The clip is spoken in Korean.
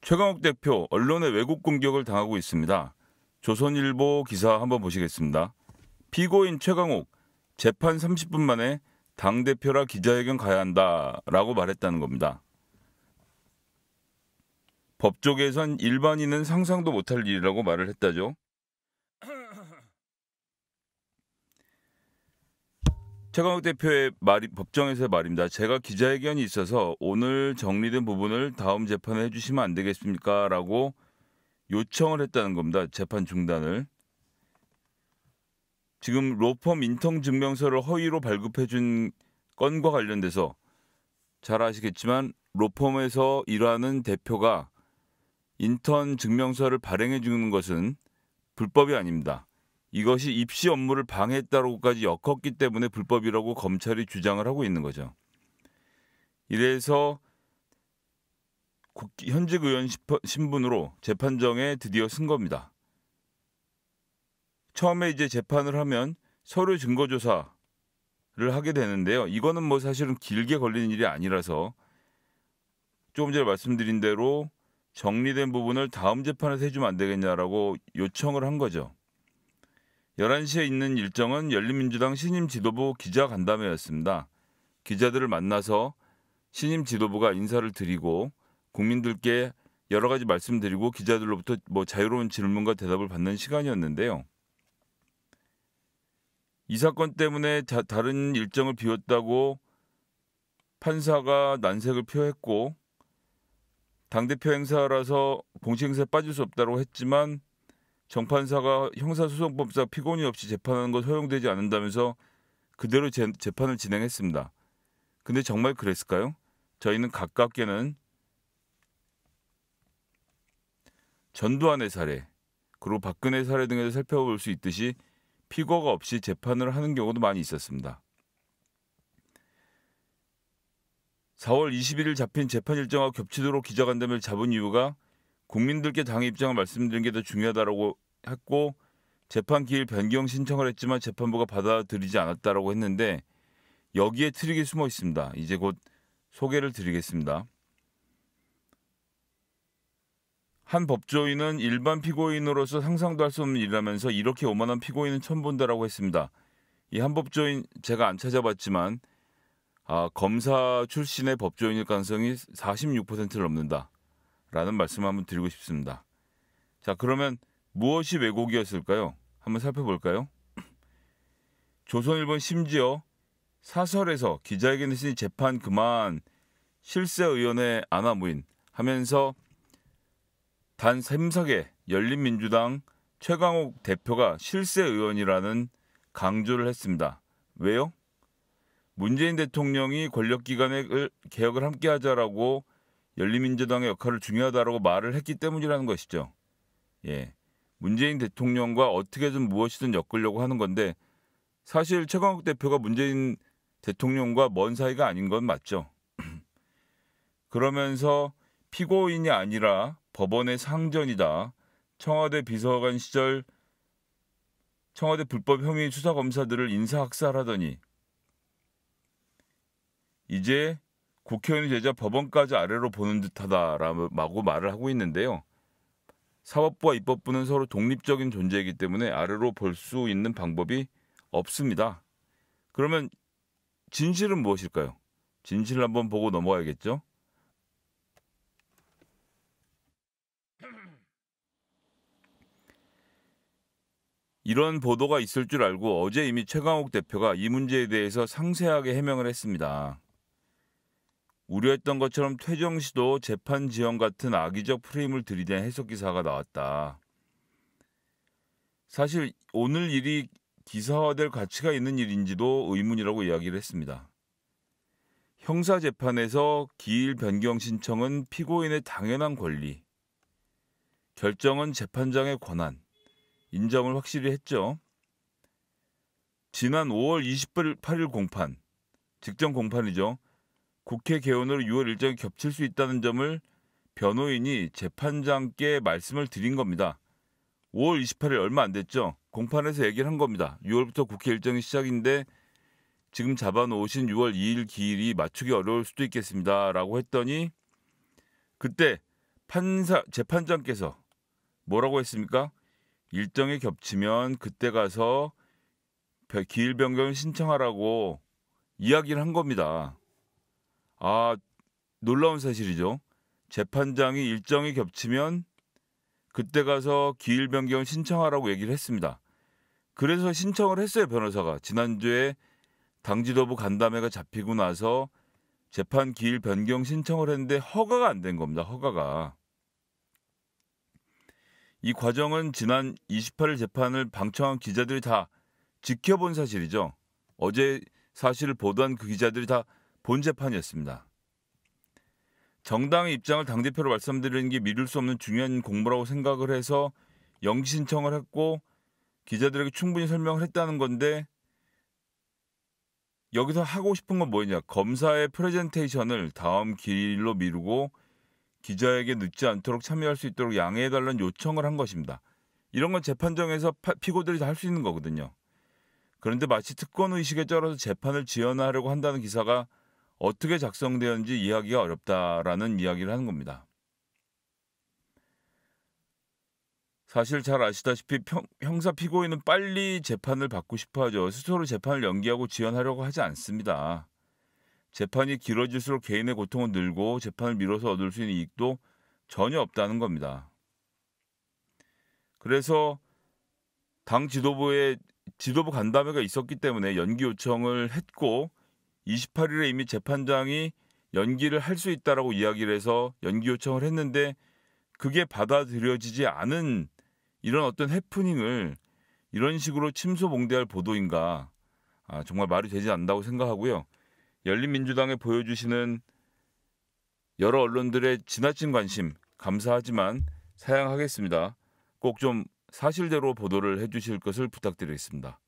최강욱 대표 언론의 왜곡 공격을 당하고 있습니다. 조선일보 기사 한번 보시겠습니다. 피고인 최강욱 재판 30분 만에 당대표라 기자회견 가야 한다라고 말했다는 겁니다. 법조계에선 일반인은 상상도 못할 일이라고 말을 했다죠. 최강욱 대표의 말이 법정에서의 말입니다. 제가 기자회견이 있어서 오늘 정리된 부분을 다음 재판에 해주시면 안 되겠습니까? 라고 요청을 했다는 겁니다. 재판 중단을. 지금 로펌 인턴 증명서를 허위로 발급해준 건과 관련돼서 잘 아시겠지만 로펌에서 일하는 대표가 인턴 증명서를 발행해 주는 것은 불법이 아닙니다. 이것이 입시 업무를 방해했다고까지 엮었기 때문에 불법이라고 검찰이 주장을 하고 있는 거죠. 이래서 현직 의원 신분으로 재판정에 드디어 쓴 겁니다. 처음에 이제 재판을 하면 서류 증거 조사를 하게 되는데요. 이거는 뭐 사실은 길게 걸리는 일이 아니라서 조금 전에 말씀드린 대로 정리된 부분을 다음 재판에서 해주면 안 되겠냐라고 요청을 한 거죠. 11시에 있는 일정은 열린민주당 신임 지도부 기자 간담회였습니다. 기자들을 만나서 신임 지도부가 인사를 드리고 국민들께 여러 가지 말씀드리고 기자들로부터 자유로운 질문과 대답을 받는 시간이었는데요. 이 사건 때문에 다른 일정을 비웠다고 판사가 난색을 표했고 당대표 행사라서 공식 행사에 빠질 수 없다고 했지만 정판사가 형사소송법상 피고인 없이 재판하는 것 허용되지 않는다면서 그대로 재판을 진행했습니다. 근데 정말 그랬을까요? 저희는 가깝게는 전두환의 사례, 그리고 박근혜 사례 등에서 살펴볼 수 있듯이 피고가 없이 재판을 하는 경우도 많이 있었습니다. 4월 21일 잡힌 재판 일정과 겹치도록 기자간담회를 잡은 이유가 국민들께 당의 입장을 말씀드리는 게 더 중요하다고 했고 재판 기일 변경 신청을 했지만 재판부가 받아들이지 않았다고 했는데 여기에 트릭이 숨어 있습니다. 이제 곧 소개를 드리겠습니다. 한 법조인은 일반 피고인으로서 상상도 할 수 없는 일이라면서 이렇게 오만한 피고인은 처음 본다라고 했습니다. 이 한 법조인 제가 안 찾아봤지만 검사 출신의 법조인일 가능성이 46%를 넘는다라는 말씀을 한번 드리고 싶습니다. 자, 그러면 무엇이 왜곡이었을까요? 한번 살펴볼까요? 조선일보는 심지어 사설에서 기자회견에서 재판 그만 실세의원회 안하무인 하면서 단 3석의 열린민주당 최강욱 대표가 실세의원이라는 강조를 했습니다. 왜요? 문재인 대통령이 권력기관의 개혁을 함께하자라고 열린민주당의 역할을 중요하다라고 말을 했기 때문이라는 것이죠. 예, 문재인 대통령과 어떻게든 무엇이든 엮으려고 하는 건데 사실 최강욱 대표가 문재인 대통령과 먼 사이가 아닌 건 맞죠. 그러면서 피고인이 아니라 법원의 상전이다. 청와대 비서관 시절 청와대 불법 혐의 수사검사들을 인사학살하더니 이제 국회의원이 되자 법원까지 아래로 보는 듯하다라고 말을 하고 있는데요. 사법부와 입법부는 서로 독립적인 존재이기 때문에 아래로 볼 수 있는 방법이 없습니다. 그러면 진실은 무엇일까요? 진실을 한번 보고 넘어가야겠죠. 이런 보도가 있을 줄 알고 어제 이미 최강욱 대표가 이 문제에 대해서 상세하게 해명을 했습니다. 우려했던 것처럼 퇴정 시도 재판 지연 같은 악의적 프레임을 들이댄 해석 기사가 나왔다. 사실 오늘 일이 기사화될 가치가 있는 일인지도 의문이라고 이야기를 했습니다. 형사재판에서 기일 변경 신청은 피고인의 당연한 권리, 결정은 재판장의 권한, 인정을 확실히 했죠. 지난 5월 28일 공판, 직전 공판이죠. 국회 개원으로 6월 일정이 겹칠 수 있다는 점을 변호인이 재판장께 말씀을 드린 겁니다. 5월 28일 얼마 안 됐죠. 공판에서 얘기를 한 겁니다. 6월부터 국회 일정이 시작인데 지금 잡아놓으신 6월 2일 기일이 맞추기 어려울 수도 있겠습니다. 라고 했더니 그때 재판장께서 뭐라고 했습니까? 일정이 겹치면 그때 가서 기일 변경을 신청하라고 이야기를 한 겁니다. 아, 놀라운 사실이죠. 재판장이 일정이 겹치면 그때 가서 기일 변경을 신청하라고 얘기를 했습니다. 그래서 신청을 했어요, 변호사가. 지난주에 당 지도부 간담회가 잡히고 나서 재판 기일 변경 신청을 했는데 허가가 안 된 겁니다. 허가가. 이 과정은 지난 28일 재판을 방청한 기자들이 다 지켜본 사실이죠. 어제 사실을 보도한 그 기자들이 다 본 재판이었습니다. 정당의 입장을 당대표로 말씀드리는 게 미룰 수 없는 중요한 공무라고 생각을 해서 영지 신청을 했고 기자들에게 충분히 설명을 했다는 건데 여기서 하고 싶은 건 뭐냐. 검사의 프레젠테이션을 다음 기일로 미루고 기자에게 늦지 않도록 참여할 수 있도록 양해해달라는 요청을 한 것입니다. 이런 건 재판정에서 피고들이 다 할 수 있는 거거든요. 그런데 마치 특권의식에 쩔어서 재판을 지연하려고 한다는 기사가 어떻게 작성되었는지 이해하기가 어렵다라는 이야기를 하는 겁니다. 사실 잘 아시다시피 형사 피고인은 빨리 재판을 받고 싶어 하죠. 스스로 재판을 연기하고 지연하려고 하지 않습니다. 재판이 길어질수록 개인의 고통은 늘고 재판을 미뤄서 얻을 수 있는 이익도 전혀 없다는 겁니다. 그래서 당 지도부 간담회가 있었기 때문에 연기 요청을 했고 28일에 이미 재판장이 연기를 할 수 있다라고 이야기를 해서 연기 요청을 했는데 그게 받아들여지지 않은 이런 어떤 해프닝을 이런 식으로 침소봉대할 보도인가. 정말 말이 되지 않는다고 생각하고요. 열린민주당에 보여주시는 여러 언론들의 지나친 관심 감사하지만 사양하겠습니다. 꼭 좀 사실대로 보도를 해주실 것을 부탁드리겠습니다.